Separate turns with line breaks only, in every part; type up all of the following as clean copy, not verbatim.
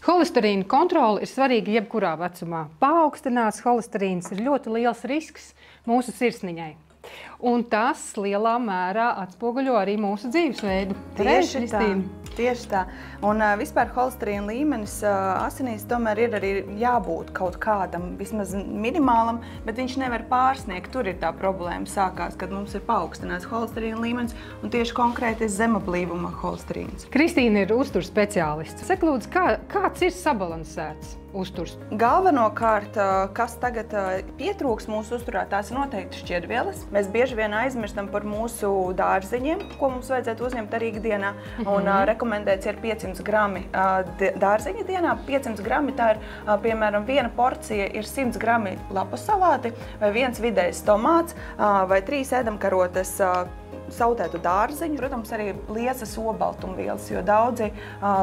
Holesterīna kontrole ir svarīga jebkurā vecumā. Paaugstināts holesterīns ir ļoti liels risks mūsu sirsniņai. Un tas lielā mērā atspoguļo arī mūsu dzīvesveidu.
Tieši tā. Un vispār holesterīna līmenis asinīs tomēr ir arī jābūt kaut kādam, vismaz minimālam, bet viņš nevar pārsniegt. Tur ir tā problēma sākās, kad mums ir paaugstināts holesterīna līmenis un tieši konkrēti zema blīvuma holesterīns.
Kristīna ir uzturs speciālists. Saka, lūdzu, kāds ir sabalansēts uzturs?
Galvenokārt, kas tagad pietrūks mūsu uzturā, tās ir noteikti šķiedrvielas. Mēs bieži vien aizmirstam par mūsu dārziņiem, ko mums vajadzētu uzņemt arī ikdienā. Un rekomendēts ir 500 grami dārziņa dienā. 500 grami tā ir, piemēram, viena porcija ir 100 grami lapas salāti, vai viens vidējs tomāts, vai 3 ēdamkarotes sautētu dārziņu. Protams, arī liesas olbaltumvielas, jo daudzi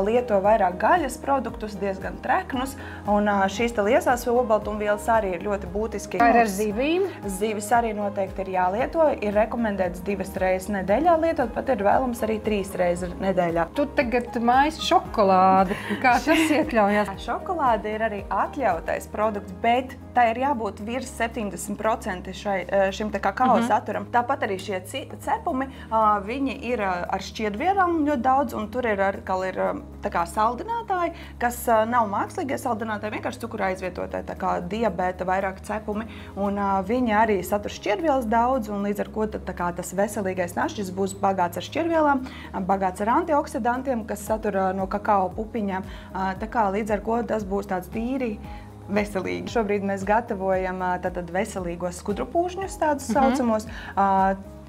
lieto vairāk gaļas produktus, diezgan treknus, un šīs liesās olbaltumvielas arī ir ļoti būtiski.
Kā ir ar zivīm?
Zivis arī noteikti ir jālieto. Ir rekomendēts 2 reizes nedēļā lietot, pat ir vēlams arī 3 reizes nedēļā.
Tu tagad maisi šokolādi. Kā tas iekļaujas?
Šokolāde ir arī atļautais produkts, bet tā ir jābūt virs 70% šim kakao saturam. Tāpat arī šie cepumi, viņi ir ar šķiedrvielām ļoti daudz, un tur ir tā kā saldinātāji, kas nav mākslīgie saldinātāji, vienkārši cukura aizvietotāji, tā kā diabēta vairāk cepumi, un viņi arī satur šķiedrvielas daudz, un līdz ar ko tā kā tas veselīgais našķis būs bagāts ar šķiedrvielām, bagāts ar antioksidantiem, kas satur no kakao pupiņām, tā kā līdz ar ko tas būs tāds tīri veselīgi. Šobrīd mēs gatavojam tātad veselīgos skudrupūšņus, tādus saucamos,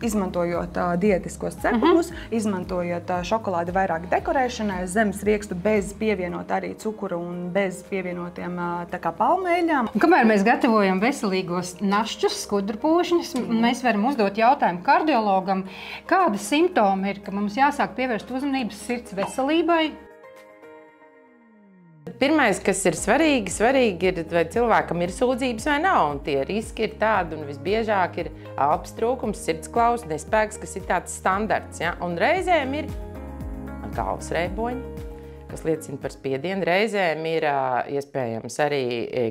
izmantojot diētiskos cepumus, izmantojot šokolādi vairāk dekorēšanai, zemes riekstu bez pievienot arī cukuru un bez pievienotiem tā kā palmeļām.
Un kamēr mēs gatavojam veselīgos našķus, skudrupūšņus, mēs varam uzdot jautājumu kardiologam, kāda simptoma ir, ka mums jāsāk pievērst uzmanības sirds veselībai?
Pirmais, kas ir svarīgi ir, vai cilvēkam ir sūdzības vai nav, un tie riski ir tādi, un visbiežāk ir elpas trūkums, sirdsklausa nespēks, kas ir tāds standarts, ja? Un reizēm ir galvas reiboņi, kas liecina par spiedienu, reizēm ir iespējams arī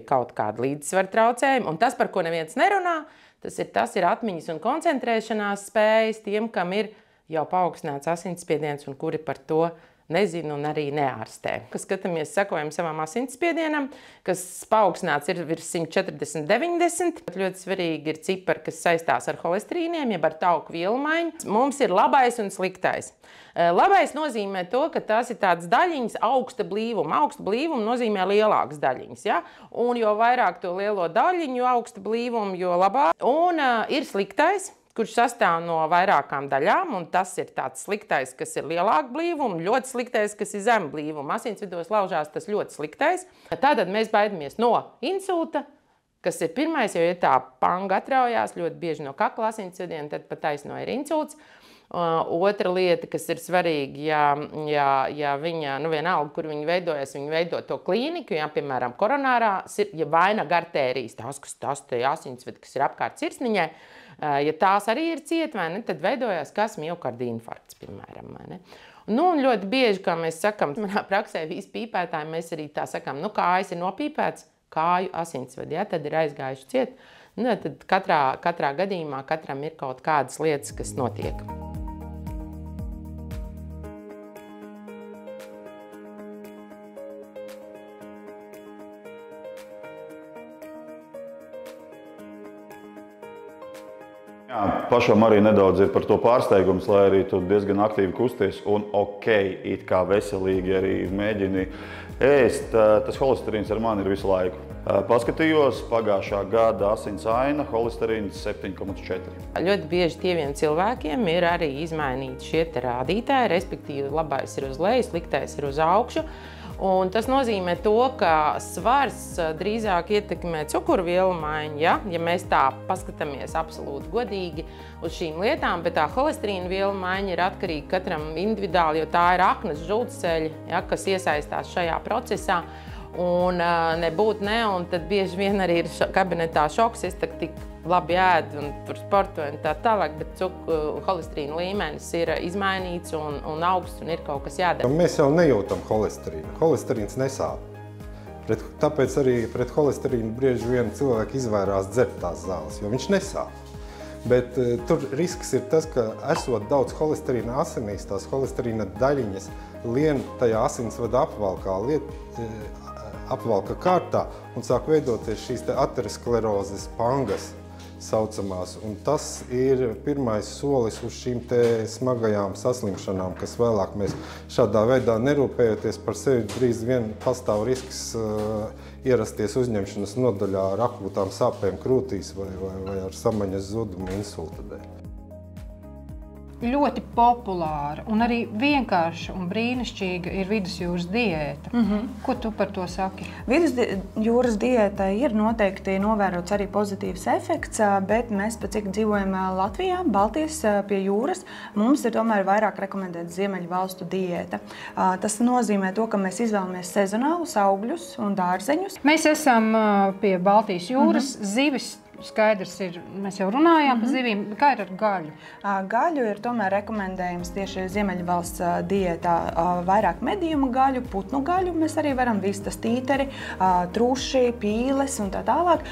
kaut kāda līdzsvara traucējuma, un tas, par ko neviens nerunā, tas ir atmiņas un koncentrēšanās spējas tiem, kam ir jau paaugstināts asinsspiediens un kuri par to nezinu un arī neārstē. Kas skatāmies, sekojam savam asinsspiedienam, kas paaugstināts ir virs 140/90. Ļoti svarīgi ir cipari, kas saistās ar holesterīniem, jeb ar tauku vielu maiņu. Mums ir labais un sliktais. Labais nozīmē to, ka tās ir tādas daļiņas augsta blīvuma. Augsta blīvuma nozīmē lielākas daļiņas, ja? Un jo vairāk to lielo daļiņu, jo augsta blīvuma, jo labāk. Un ir sliktais, kurš sastāv no vairākām daļām, un tas ir tāds sliktais, kas ir lielāka blīvuma, ļoti sliktais, kas ir zema blīvuma. Asinsvidos laužās tas ļoti sliktais. Tātad mēs baidamies no insulta, kas ir pirmais, jo, ja tā panga atraujās ļoti bieži no kakla asinsvadiena, tad pat taisno ir insults. Otra lieta, kas ir svarīga, ja viņa, vienalga, kur viņa veidojas, viņa veido to klīniku, ja, piemēram, koronārā, ja vainaga artērijas, tas asinsvadi, kas ir apkārt sirsniņai, ja tās arī ir ciet, vai ne, tad veidojās kas miokarda infarkts, piemēram. Vai ne? Un ļoti bieži, kā mēs sakam, manā praksē visi pīpētāji, mēs arī tā sakam, kājas ir nopīpēts, kāju asinsvadi, ja, tad ir aizgājuši ciet. Tad katrā gadījumā katram ir kaut kādas lietas, kas notiek.
Jā, pašam arī nedaudz ir par to pārsteigums, lai arī tu diezgan aktīvi kusties un it kā veselīgi arī mēģini ēst. Tas holesterīns ar mani ir visu laiku. Paskatījos, pagājušā gada asins aina, holesterīns 7,4.
Ļoti bieži tieviem cilvēkiem ir arī izmainīti šie rādītāji, respektīvi labais ir uz leju, sliktais ir uz augšu. Un tas nozīmē to, ka svars drīzāk ietekmē cukurvielu maiņu, ja mēs tā paskatāmies absolūti godīgi uz šīm lietām, bet tā holesterīna vielu maiņa ir atkarīga katram individuāli, jo tā ir aknas žultceļi, ja, kas iesaistās šajā procesā. Un nebūt ne, un tad bieži vien arī ir kabinetā šoks, es tik labi ēdu un tur sportoju un tā tālāk, bet holesterīna līmenis ir izmainīts un augsts un ir kaut kas jādara.
Mēs jau nejūtam holesterīnu. Holesterīns nesāp. Tāpēc arī pret holesterīnu bieži vien cilvēki izvairās dzert tās zāles, jo viņš nesāp. Bet tur risks ir tas, ka esot daudz holesterīna asinīs, tās holesterīna daļiņas lien tajā asinsvada apvalka kārtā un sāk veidoties šīs aterosklerozes pangas saucamās. Un tas ir pirmais solis uz šīm te smagajām saslimšanām, kas vēlāk mēs šādā veidā nerūpējoties par sevi, drīz vien pastāv risks ierasties uzņemšanas nodaļā ar akūtām sāpēm krūtīs vai ar samaņas zudumu insulta dēļ.
Ļoti populāra un arī vienkārša un brīnišķīga ir vidusjūras diēta. Ko tu par to saki?
Vidusjūras diētai ir noteikti novērots arī pozitīvs efekts, bet mēs, cik dzīvojam Latvijā, Baltijas pie jūras, mums ir tomēr vairāk rekomendēta ziemeļu valstu diēta. Tas nozīmē to, ka mēs izvēlamies sezonālus augļus un dārzeņus.
Mēs esam pie Baltijas jūras, zivis. Skaidrs ir, mēs jau runājām par zivīm, kā ir ar gaļu?
Gaļu ir tomēr rekomendējums tieši ziemeļvalsts diētā vairāk medījuma gaļu, putnu gaļu, mēs arī varam vistas tīteri, truši, pīles un tā tālāk,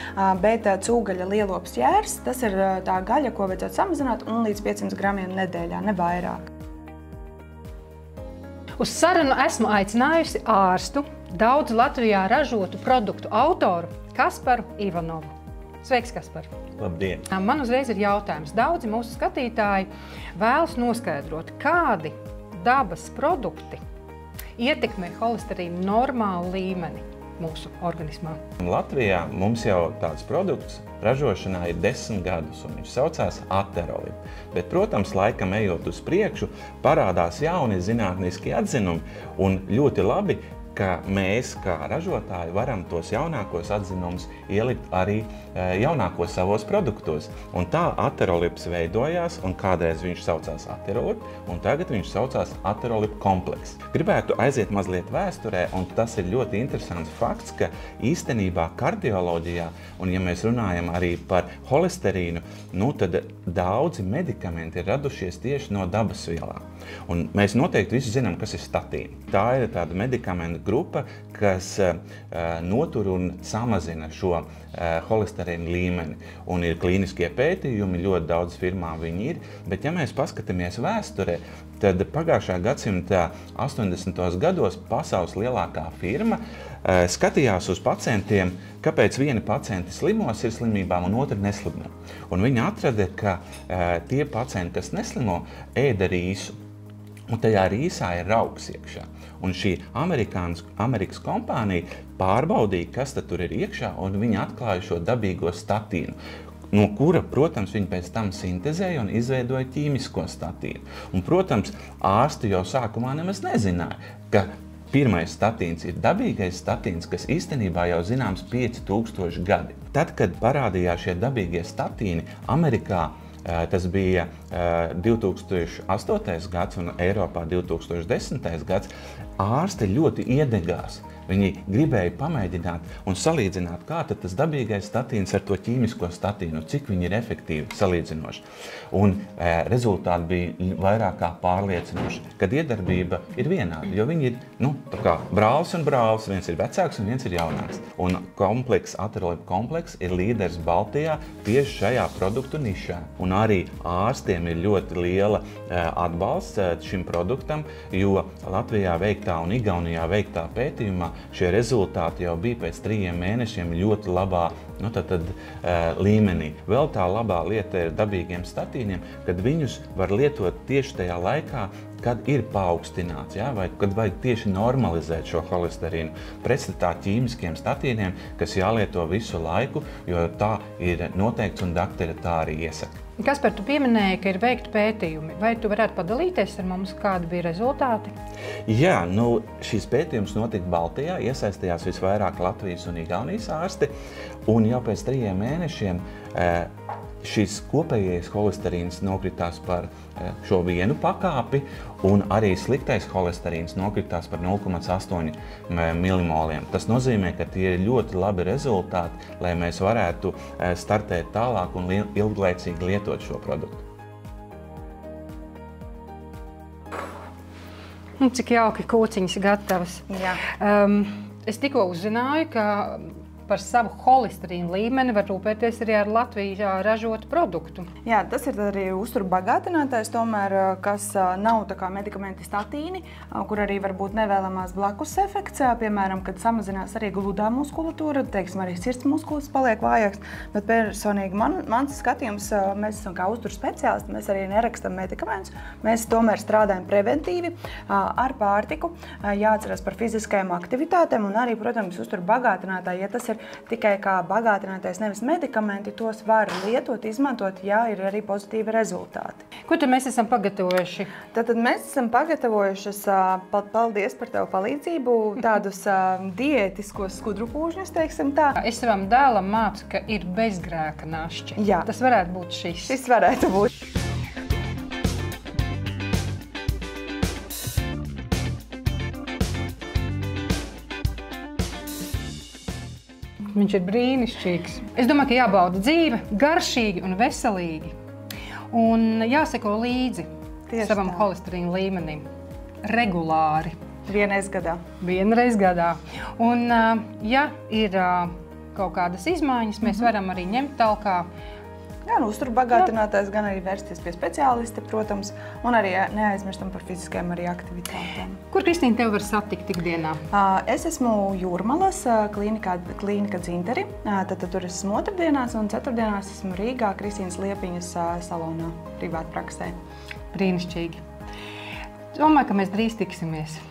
bet cūgaļa lielops jērs, tas ir tā gaļa, ko vajadzētu samazināt un līdz 500 gramiem nedēļā, ne vairāk.
Uz sarunu esmu aicinājusi ārstu, daudz Latvijā ražotu produktu autoru Kasparu Ivanovu. Sveiks, Kaspar!
Labdien!
Man uzreiz ir jautājums. Daudzi mūsu skatītāji vēlas noskaidrot, kādi dabas produkti ietekmē holesterīnu normālu līmeni mūsu organismā.
Latvijā mums jau tāds produkts ražošanā ir 10 gadus, un viņš saucās aterolib. Bet, protams, laikam ejot uz priekšu, parādās jauni zinātniski atzinumi, un ļoti labi, ka mēs, kā ražotāji, varam tos jaunākos atzinumus ielikt arī jaunākos savos produktos. Un tā aterolibs veidojās, un kādreiz viņš saucās aterolib, un tagad viņš saucās aterolib kompleks. Gribētu aiziet mazliet vēsturē, un tas ir ļoti interesants fakts, ka īstenībā kardioloģijā, un ja mēs runājam arī par holesterīnu, tad daudzi medikamenti ir radušies tieši no dabas vielām. Un mēs noteikti visi zinām, kas ir statīna. Tā ir tāda medikamentu grupa, kas notur un samazina šo holesterīnu līmeni. Un ir klīniskie pētījumi, ļoti daudz firmām viņi ir, bet ja mēs paskatāmies vēsturē, tad pagājušā gadsimta 80. gados pasaules lielākā firma skatījās uz pacientiem, kāpēc vieni pacienti slimo ar sirdslimībām un otri neslimo. Un viņi atrada, ka tie pacienti, kas neslimo, ēda rīsu, un tajā rīsā ir raugs iekšā. Un šī Amerikas kompānija pārbaudīja, kas tad tur ir iekšā, un viņi atklāja šo dabīgo statīnu, no kura, protams, viņi pēc tam sintezēja un izveidoja ķīmisko statīnu. Un, protams, ārsti jau sākumā nemaz nezināja, ka pirmais statīns ir dabīgais statīns, kas īstenībā jau zināms 5000 gadi. Tad, kad parādījās šie dabīgie statīni Amerikā, tas bija 2008. gads un Eiropā 2010. gads, ārsti ļoti iedegās. Viņi gribēja pamēģināt un salīdzināt, kā tad tas dabīgais statīns ar to ķīmisko statīnu, cik viņi ir efektīvi salīdzinoši. Un rezultāti bija vairāk kā pārliecinoši, kad iedarbība ir vienāda, jo viņi ir tā kā brālis un brālis, viens ir vecāks un viens ir jaunāks. Un aterolib kompleks ir līderis Baltijā tieši šajā produktu nišā. Un arī ārstiem ir ļoti liela atbalsts šim produktam, jo Latvijā veiktā un Igaunijā veiktā pētījumā šie rezultāti jau bija pēc 3 mēnešiem ļoti labā līmenī. Vēl tā labā lieta ir dabīgiem statīniem, kad viņus var lietot tieši tajā laikā, kad ir paaugstināts, vai kad vajag tieši normalizēt šo holesterīnu, pretstatā ķīmiskiem statīniem, kas jālieto visu laiku, jo tā ir noteikts un dakteri tā arī iesaka.
Kaspar, tu pieminēji, ka ir veikti pētījumi. Vai tu varētu padalīties ar mums, kādi bija rezultāti?
Jā, šīs pētījums notika Baltijā, iesaistījās visvairāk Latvijas un Igaunijas ārsti, un jau pēc 3 mēnešiem šis kopējais holesterīns nokritās par šo vienu pakāpi, un arī sliktais holesterīns nokritās par 0,8 milimoliem. Tas nozīmē, ka tie ir ļoti labi rezultāti, lai mēs varētu startēt tālāk un ilglaicīgi lietot šo produktu.
Cik jauki kūciņas gatavas.
Jā.
Es tikko uzzināju, ka par savu holesterīnu līmeni var rūpēties arī ar Latvijā ražotu produktu.
Jā, tas ir arī uzturu bagātinātājs, tomēr, kas nav tā kā medikamenti statīni, kur arī var būt nevēlamās blakus efekts, piemēram, kad samazinās arī gludā muskulatūra, teiksim, arī sirds muskulis paliek vājāks, bet personīgi mans skatījums, mēs esam kā uzturu speciālisti, mēs arī nerakstam medikamentus, mēs tomēr strādājam preventīvi ar pārtiku, jāatcerās par fiziskajām aktivitātēm un arī, protams, uzturu bagātinātāji, ja tas ir tikai kā bagātinātais, nevis medikamenti, tos var lietot, izmantot, ja ir arī pozitīvi rezultāti.
Ko tad mēs esam pagatavojuši?
Tad mēs esam pagatavojušas, paldies par tavu palīdzību, tādus diētiskos skudrupūžņus, teiksim tā.
Es savam dēlam mācu, ka ir bezgrēka našķi.
Jā.
Tas varētu būt šis.
Šis varētu būt.
Viņš ir brīnišķīgs. Es domāju, ka jābauda dzīve garšīgi un veselīgi. Un jāseko līdzi savam holesterīna līmenim regulāri.
Vienreiz gadā.
Vienreiz gadā. Un, ja ir kaut kādas izmaiņas, mēs varam arī ņemt talkā.
Gan uzturu bagātinātājs, gan arī vērsties pie speciālista, protams, un arī neaizmirstam par fiziskajām arī aktivitātēm.
Kur, Kristīne, tev var satikt ikdienā?
Es esmu Jūrmalas klīnika Dzinteri, tad tur esmu otrdienās, un ceturtdienās esmu Rīgā Kristīnas Liepiņas salonā, privātpraksē.
Brīnišķīgi. Domāju, ka mēs drīz tiksimies.